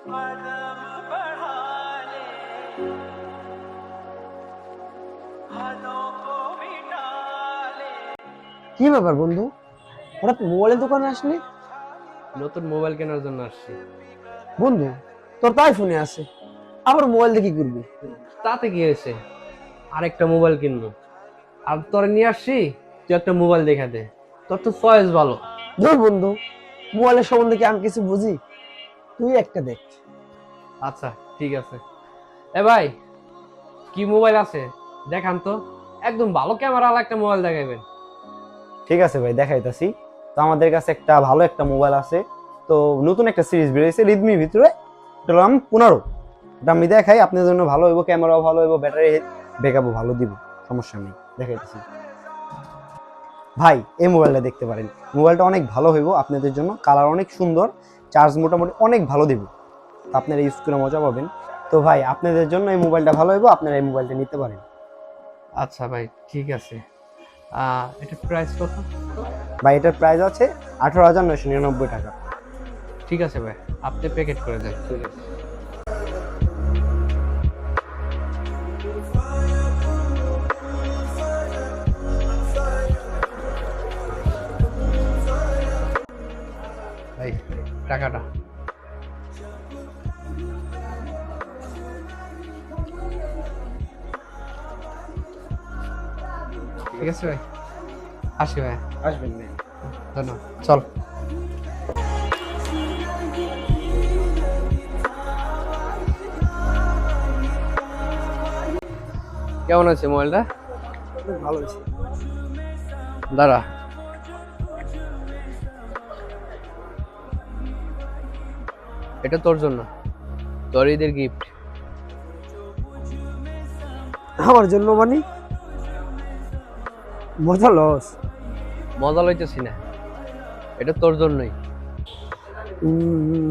কি ব্যাপার বন্ধু, হঠাৎ মোবাইলের দোকানে আসলি? নতুন মোবাইল কেনার জন্য আসছি। বন্ধু, তোর তো আইফোনে আছে, আবার মোবাইল দিয়ে কি করবি? তাতে কি হয়েছে, আরেকটা মোবাইল কিনবো। আর তোরে নিয়ে আসছি, তুই একটা মোবাইল দেখা দে, তোর তো চয়েস ভালো। ধর বন্ধু, মোবাইলের সম্বন্ধে কি আমি কিছু বুঝি? তুই একটা দেখ। আচ্ছা ঠিক আছে। এ ভাই, কি মোবাইল আছে দেখান তো, একদম ভালো ক্যামেরা ওয়ালা একটা মোবাইল দেখাইবেন। ঠিক আছে ভাই, দেখাইতাছি। তো আমাদের কাছে একটা ভালো একটা মোবাইল আছে। তো নতুন একটা সিরিজ বেরিয়েছে রেডমির ভিতরে, এটার নাম 15। এটা আমি দেখাই, আপনার জন্য ভালো হইব, ক্যামেরাও ভালো হইব, ব্যাটারি ব্যাকআপও ভালো দিব, সমস্যা নেই, দেখাইতেছি। ভাই, এই মোবাইলটা দেখতে পারেন, মোবাইলটা অনেক ভালো হইব আপনাদের জন্য, কালার অনেক সুন্দর, চার্জ মোটামুটি অনেক ভালো দিব, আপনারা ইউজ করে মজা পাবেন। তো ভাই, আপনাদের জন্য এই মোবাইলটা ভালো হইব, আপনারা এই মোবাইলটা নিতে পারেন। আচ্ছা ভাই ঠিক আছে। এটা প্রাইস কত? ভাই, এটার প্রাইস আছে 18,999 টাকা। ঠিক আছে ভাই, আপনি প্যাকেট করে দেন। ঠিক আছে। ভাই, টাকাটা। ঠিক আছে ভাই, আসি ভাই। আসবেন ভাই। ধন্যবাদ, চল। কেমন আছে মোবাইলটা? ভালো হয়েছে। দাঁড়া, এটা তোর জন্য, তোর ঈদের গিফট। আমার জন্য মানে? মজা লস। মজা লইতেছি না, এটা তোর জন্যই।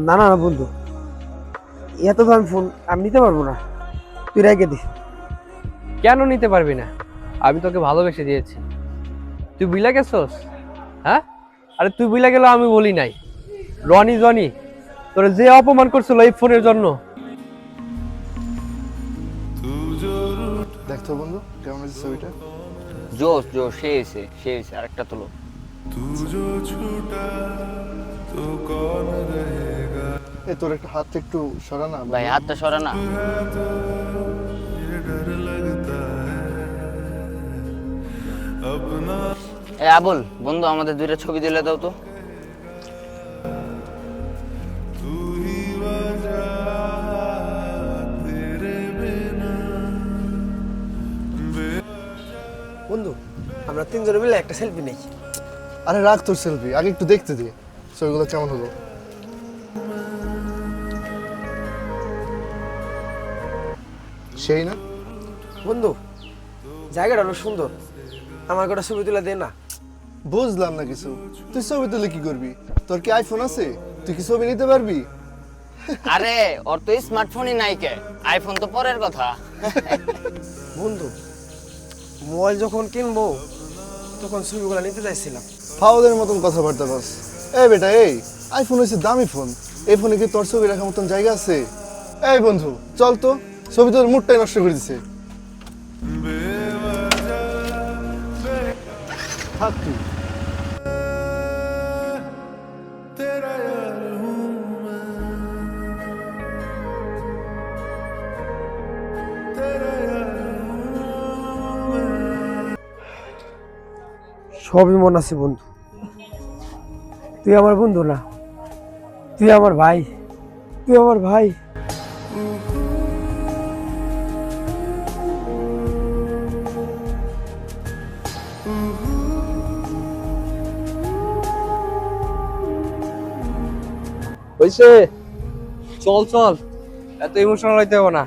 না না না বন্ধু, এত দামি ফোন আমি নিতে পারবো না, তুই রেখে দে। কেন নিতে পারবি না? আমি তোকে ভালোবেসে দিয়েছি, তুই বুইলা গেছস? হ্যাঁ, আরে তুই বুইলা গেল, আমি বলি নাই। রনি জনি তোরে যে অপমান করছিল এই ফোনের জন্য। দেখতো বন্ধু, কেমন হয়েছে ছবিটা? জোস জোস, সে হয়েছে আরেকটা তোলো। এ তোর একটা হাত একটু সরা না ভাই হাতটা সরা না। এ আবুল বন্ধু, আমাদের দুইটা ছবি দিলে দাও তো। বন্ধু, আমরা তিনজনে মিলে একটা সেলফি নেই। আরে রাখ তোর সেলফি, আগে একটু দেখতে দে ছবিগুলো কেমন হলো। সেই না বন্ধু, জায়গাটা অনেক সুন্দর, আমার কটা ছবি তুলে দে না। বুঝলাম না কিছু, তুই ছবি তুলে কি করবি? তোর কি আইফোন আছে? তুই কি ছবি নিতে পারবি? আরে ওর তো স্মার্টফোনই নাই, কে আইফোন তো পরের কথা। বন্ধু, মোবাইল যখন কিনবো তখন ছবিগুলো নিতে চাইছিলাম। ফাউলের মতন কথাবার্তা বস। এই বেটা, এই আইফোন হচ্ছে দামি ফোন, এই ফোনে কি তোর ছবি রাখার মতন জায়গা আছে? এই বন্ধু চল তো, ছবি তোর মুডটাই নষ্ট করে দিছে। থাক তুই। সবই মন আছে বন্ধু, তুই আমার বন্ধু না, তুই আমার ভাই, তুই আমার ভাই। হইছে, চল চল, এত ইমোশনাল হইতে হবে না।